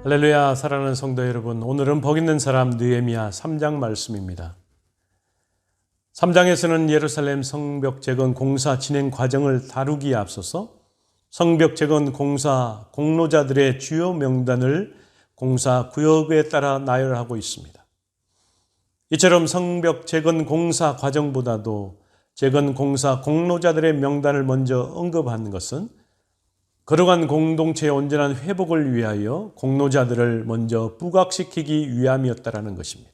할렐루야. 사랑하는 성도 여러분, 오늘은 복 있는 사람 느헤미야 3장 말씀입니다. 3장에서는 예루살렘 성벽 재건 공사 진행 과정을 다루기에 앞서서 성벽 재건 공사 공로자들의 주요 명단을 공사 구역에 따라 나열하고 있습니다. 이처럼 성벽 재건 공사 과정보다도 재건 공사 공로자들의 명단을 먼저 언급한 것은 거룩한 공동체의 온전한 회복을 위하여 공로자들을 먼저 부각시키기 위함이었다라는 것입니다.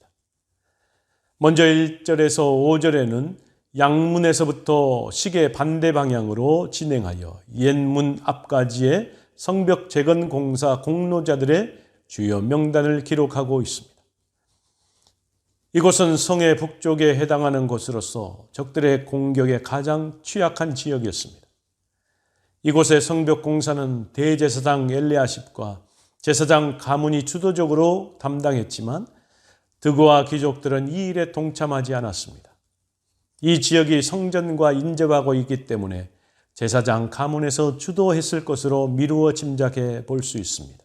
먼저 1절에서 5절에는 양문에서부터 시계 반대 방향으로 진행하여 옛문 앞까지의 성벽 재건 공사 공로자들의 주요 명단을 기록하고 있습니다. 이곳은 성의 북쪽에 해당하는 곳으로서 적들의 공격에 가장 취약한 지역이었습니다. 이곳의 성벽 공사는 대제사장 엘리야십과 제사장 가문이 주도적으로 담당했지만 드고와 귀족들은 이 일에 동참하지 않았습니다. 이 지역이 성전과 인접하고 있기 때문에 제사장 가문에서 주도했을 것으로 미루어 짐작해 볼 수 있습니다.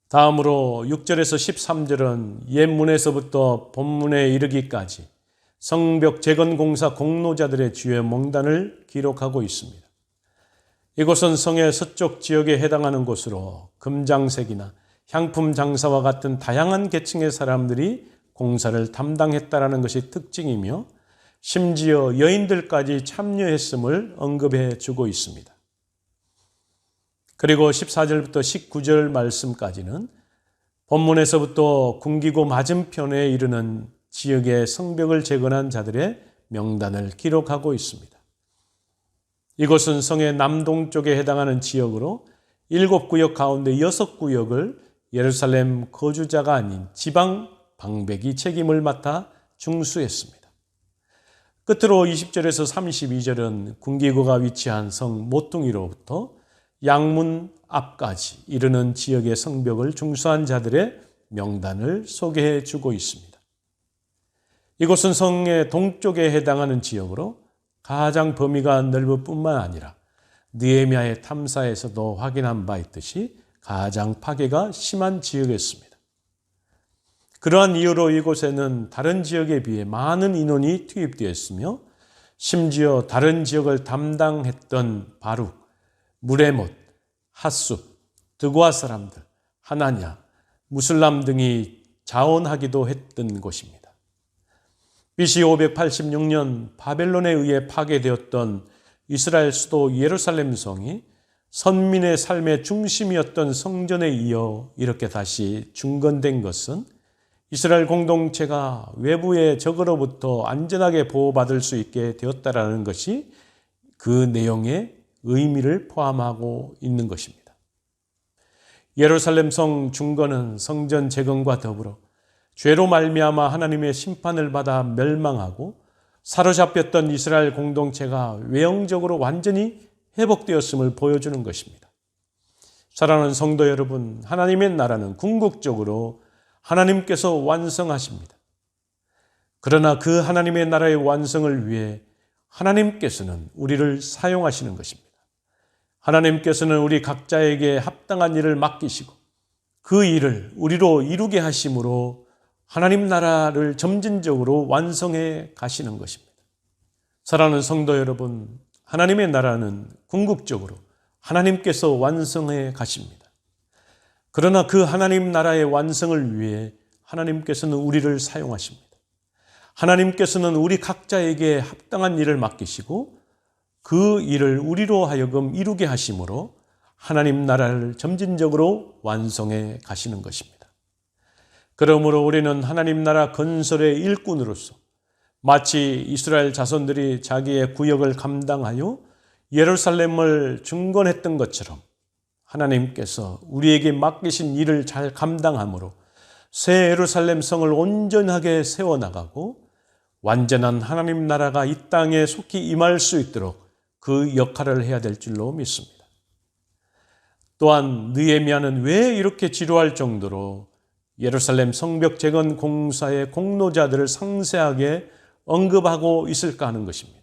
다음으로 6절에서 13절은 옛문에서부터 본문에 이르기까지 성벽 재건 공사 공로자들의 주요 명단을 기록하고 있습니다. 이곳은 성의 서쪽 지역에 해당하는 곳으로 금장색이나 향품 장사와 같은 다양한 계층의 사람들이 공사를 담당했다라는 것이 특징이며 심지어 여인들까지 참여했음을 언급해 주고 있습니다. 그리고 14절부터 19절 말씀까지는 본문에서부터 궁기고 맞은편에 이르는 지역의 성벽을 재건한 자들의 명단을 기록하고 있습니다. 이곳은 성의 남동쪽에 해당하는 지역으로 7구역 가운데 6구역을 예루살렘 거주자가 아닌 지방 방백이 책임을 맡아 중수했습니다. 끝으로 20절에서 32절은 궁기구가 위치한 성 모퉁이로부터 양문 앞까지 이르는 지역의 성벽을 중수한 자들의 명단을 소개해 주고 있습니다. 이곳은 성의 동쪽에 해당하는 지역으로 가장 범위가 넓을 뿐만 아니라 느헤미야의 탐사에서도 확인한 바 있듯이 가장 파괴가 심한 지역이었습니다. 그러한 이유로 이곳에는 다른 지역에 비해 많은 인원이 투입되었으며 심지어 다른 지역을 담당했던 바룩, 무레못, 핫숲, 드고아 사람들, 하나냐, 무슬람 등이 자원하기도 했던 곳입니다. BC 586년 바벨론에 의해 파괴되었던 이스라엘 수도 예루살렘 성이 선민의 삶의 중심이었던 성전에 이어 이렇게 다시 중건된 것은 이스라엘 공동체가 외부의 적으로부터 안전하게 보호받을 수 있게 되었다라는 것이 그 내용의 의미를 포함하고 있는 것입니다. 예루살렘 성 중건은 성전 재건과 더불어 죄로 말미암아 하나님의 심판을 받아 멸망하고 사로잡혔던 이스라엘 공동체가 외형적으로 완전히 회복되었음을 보여주는 것입니다. 사랑하는 성도 여러분, 하나님의 나라는 궁극적으로 하나님께서 완성하십니다. 그러나 그 하나님의 나라의 완성을 위해 하나님께서는 우리를 사용하시는 것입니다. 하나님께서는 우리 각자에게 합당한 일을 맡기시고 그 일을 우리로 이루게 하심으로 하나님 나라를 점진적으로 완성해 가시는 것입니다. 사랑하는 성도 여러분, 하나님의 나라는 궁극적으로 하나님께서 완성해 가십니다. 그러나 그 하나님 나라의 완성을 위해 하나님께서는 우리를 사용하십니다. 하나님께서는 우리 각자에게 합당한 일을 맡기시고 그 일을 우리로 하여금 이루게 하심으로 하나님 나라를 점진적으로 완성해 가시는 것입니다. 그러므로 우리는 하나님 나라 건설의 일꾼으로서 마치 이스라엘 자손들이 자기의 구역을 감당하여 예루살렘을 중건했던 것처럼 하나님께서 우리에게 맡기신 일을 잘 감당함으로 새 예루살렘 성을 온전하게 세워나가고 완전한 하나님 나라가 이 땅에 속히 임할 수 있도록 그 역할을 해야 될 줄로 믿습니다. 또한 느헤미야는 왜 이렇게 지루할 정도로 예루살렘 성벽 재건 공사의 공로자들을 상세하게 언급하고 있을까 하는 것입니다.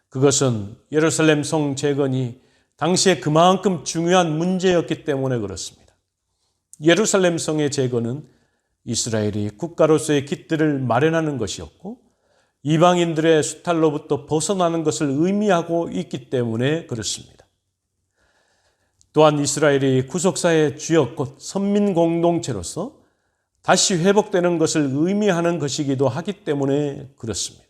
그것은 예루살렘 성 재건이 당시에 그만큼 중요한 문제였기 때문에 그렇습니다. 예루살렘 성의 재건은 이스라엘이 국가로서의 깃들을 마련하는 것이었고 이방인들의 수탈로부터 벗어나는 것을 의미하고 있기 때문에 그렇습니다. 또한 이스라엘이 구속사의 주역 곧 선민 공동체로서 다시 회복되는 것을 의미하는 것이기도 하기 때문에 그렇습니다.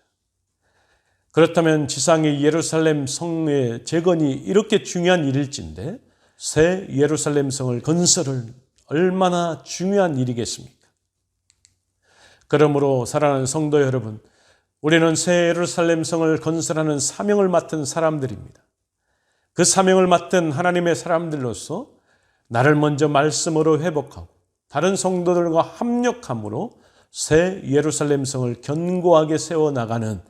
그렇다면 지상의 예루살렘 성의 재건이 이렇게 중요한 일일진데 새 예루살렘 성을 건설은 얼마나 중요한 일이겠습니까? 그러므로 사랑하는 성도 여러분, 우리는 새 예루살렘 성을 건설하는 사명을 맡은 사람들입니다. 그 사명을 맡은 하나님의 사람들로서 나를 먼저 말씀으로 회복하고 다른 성도들과 합력함으로 새 예루살렘 성을 견고하게 세워나가는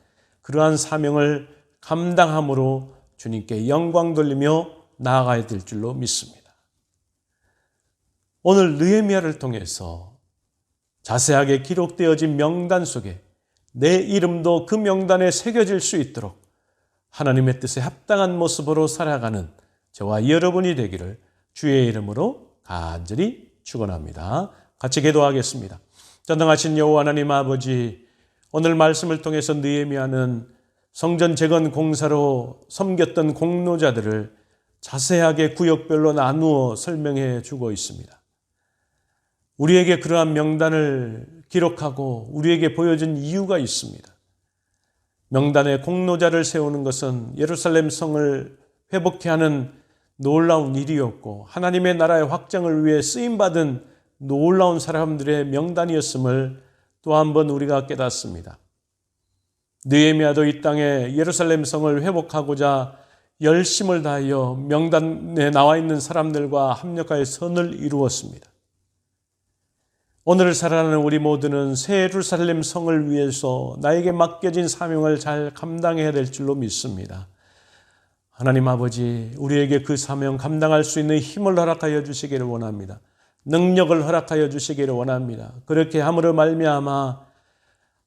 그러한 사명을 감당함으로 주님께 영광 돌리며 나아가야 될 줄로 믿습니다. 오늘 느헤미야를 통해서 자세하게 기록되어진 명단 속에 내 이름도 그 명단에 새겨질 수 있도록 하나님의 뜻에 합당한 모습으로 살아가는 저와 여러분이 되기를 주의 이름으로 간절히 축원합니다. 같이 기도하겠습니다. 전능하신 여호와 하나님 아버지, 오늘 말씀을 통해서 느헤미야는 성전 재건 공사로 섬겼던 공로자들을 자세하게 구역별로 나누어 설명해 주고 있습니다. 우리에게 그러한 명단을 기록하고 우리에게 보여준 이유가 있습니다. 명단에 공로자를 세우는 것은 예루살렘 성을 회복케 하는 놀라운 일이었고 하나님의 나라의 확장을 위해 쓰임받은 놀라운 사람들의 명단이었음을 또 한 번 우리가 깨닫습니다. 느헤미야도 이 땅에 예루살렘 성을 회복하고자 열심을 다하여 명단에 나와 있는 사람들과 합력하여 선을 이루었습니다. 오늘 살아가는 우리 모두는 새 예루살렘 성을 위해서 나에게 맡겨진 사명을 잘 감당해야 될 줄로 믿습니다. 하나님 아버지, 우리에게 그 사명 감당할 수 있는 힘을 허락하여 주시기를 원합니다. 능력을 허락하여 주시기를 원합니다. 그렇게 함으로 말미암아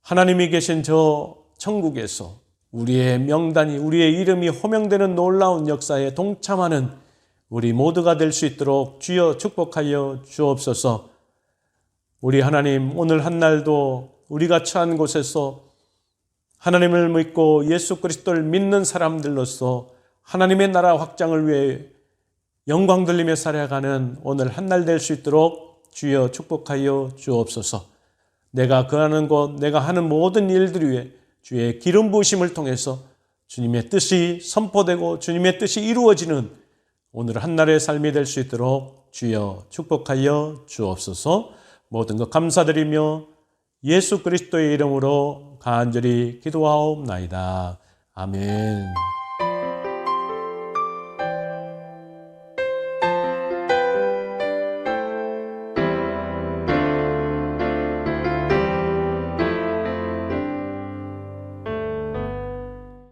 하나님이 계신 저 천국에서 우리의 명단이, 우리의 이름이 호명되는 놀라운 역사에 동참하는 우리 모두가 될 수 있도록 주여 축복하여 주옵소서. 우리 하나님, 오늘 한날도 우리가 처한 곳에서 하나님을 믿고 예수 그리스도를 믿는 사람들로서 하나님의 나라 확장을 위해 영광 돌리며 살아가는 오늘 한날 될 수 있도록 주여 축복하여 주옵소서. 내가 거하는 곳, 내가 하는 모든 일들 위해 주의 기름 부으심을 통해서 주님의 뜻이 선포되고 주님의 뜻이 이루어지는 오늘 한날의 삶이 될 수 있도록 주여 축복하여 주옵소서. 모든 것 감사드리며 예수 그리스도의 이름으로 간절히 기도하옵나이다. 아멘.